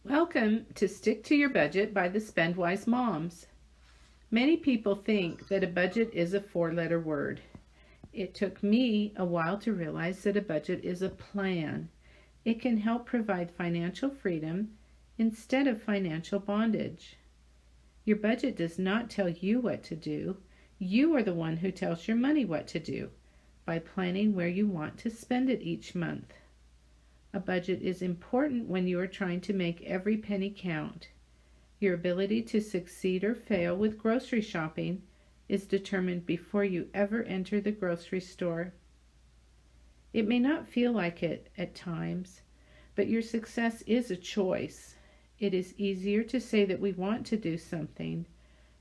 Welcome to Stick to Your Budget by the Spendwise Moms. Many people think that a budget is a four-letter word. It took me a while to realize that a budget is a plan. It can help provide financial freedom instead of financial bondage. Your budget does not tell you what to do. You are the one who tells your money what to do by planning where you want to spend it each month. A budget is important when you are trying to make every penny count. Your ability to succeed or fail with grocery shopping is determined before you ever enter the grocery store. It may not feel like it at times, but your success is a choice. It is easier to say that we want to do something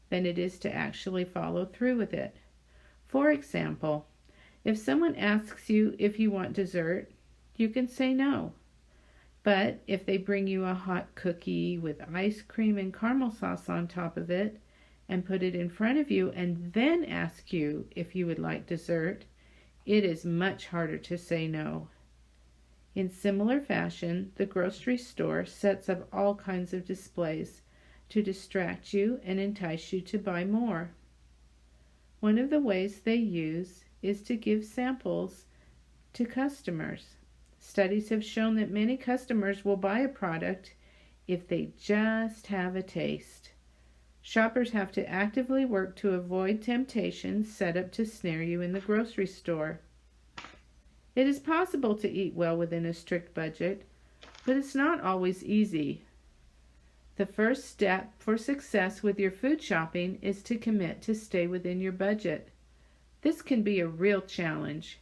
than it is to actually follow through with it. For example, if someone asks you if you want dessert, you can say no. But if they bring you a hot cookie with ice cream and caramel sauce on top of it and put it in front of you and then ask you if you would like dessert, it is much harder to say no. In similar fashion, the grocery store sets up all kinds of displays to distract you and entice you to buy more. One of the ways they use is to give samples to customers. Studies have shown that many customers will buy a product if they just have a taste. Shoppers have to actively work to avoid temptations set up to snare you in the grocery store. It is possible to eat well within a strict budget, but it's not always easy. The first step for success with your food shopping is to commit to stay within your budget. This can be a real challenge.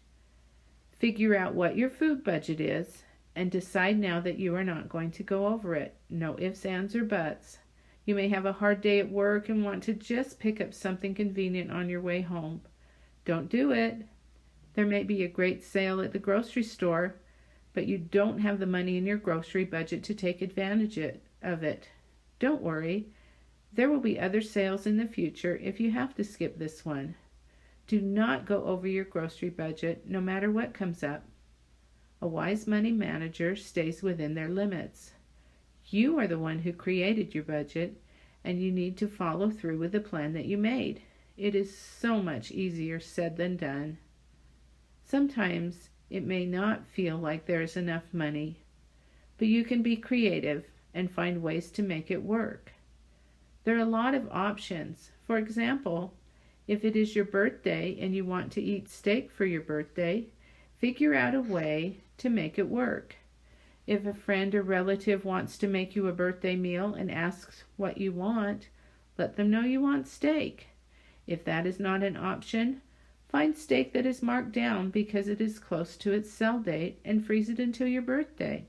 Figure out what your food budget is and decide now that you are not going to go over it. No ifs, ands, or buts. You may have a hard day at work and want to just pick up something convenient on your way home. Don't do it. There may be a great sale at the grocery store, but you don't have the money in your grocery budget to take advantage of it. Don't worry. There will be other sales in the future if you have to skip this one. Do not go over your grocery budget, no matter what comes up. A wise money manager stays within their limits. You are the one who created your budget, and you need to follow through with the plan that you made. It is so much easier said than done. Sometimes it may not feel like there is enough money, but you can be creative and find ways to make it work. There are a lot of options. For example, if it is your birthday and you want to eat steak for your birthday, figure out a way to make it work. If a friend or relative wants to make you a birthday meal and asks what you want, let them know you want steak. If that is not an option, find steak that is marked down because it is close to its sell date and freeze it until your birthday.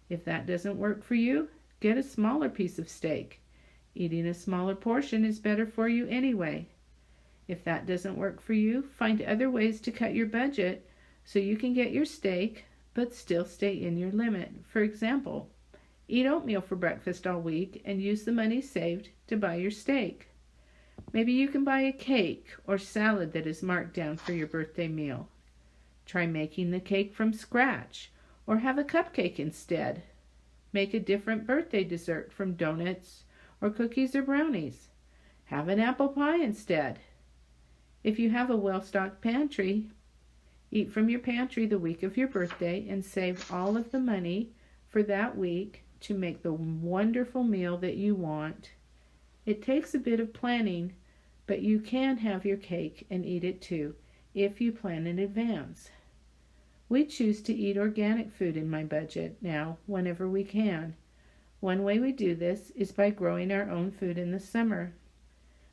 If that doesn't work for you, get a smaller piece of steak. Eating a smaller portion is better for you anyway. If that doesn't work for you, find other ways to cut your budget so you can get your steak but still stay in your limit. For example, eat oatmeal for breakfast all week and use the money saved to buy your steak. Maybe you can buy a cake or salad that is marked down for your birthday meal. Try making the cake from scratch or have a cupcake instead. Make a different birthday dessert from donuts or cookies or brownies. Have an apple pie instead. If you have a well-stocked pantry, eat from your pantry the week of your birthday and save all of the money for that week to make the wonderful meal that you want. It takes a bit of planning, but you can have your cake and eat it too if you plan in advance. We choose to eat organic food in my budget now whenever we can. One way we do this is by growing our own food in the summer.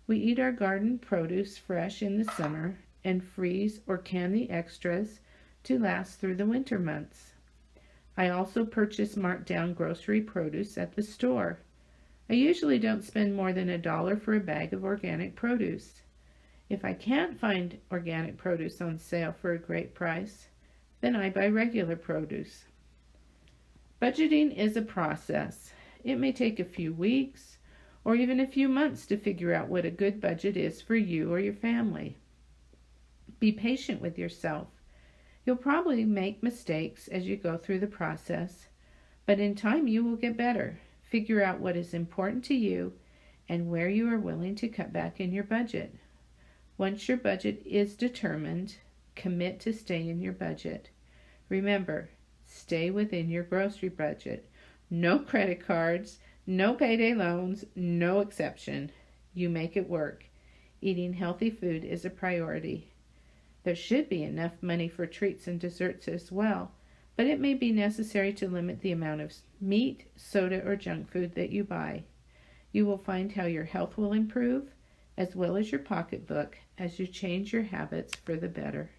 We eat our garden produce fresh in the summer and freeze or can the extras to last through the winter months. I also purchase marked down grocery produce at the store. I usually don't spend more than $1 for a bag of organic produce. If I can't find organic produce on sale for a great price, then I buy regular produce. Budgeting is a process. It may take a few weeks or even a few months to figure out what a good budget is for you or your family. Be patient with yourself. You'll probably make mistakes as you go through the process, but in time you will get better. Figure out what is important to you and where you are willing to cut back in your budget. Once your budget is determined, commit to stay in your budget. Remember, stay within your grocery budget. No credit cards, no payday loans, no exception. You make it work. Eating healthy food is a priority. There should be enough money for treats and desserts as well, but it may be necessary to limit the amount of meat, soda, or junk food that you buy. You will find how your health will improve, as well as your pocketbook, as you change your habits for the better.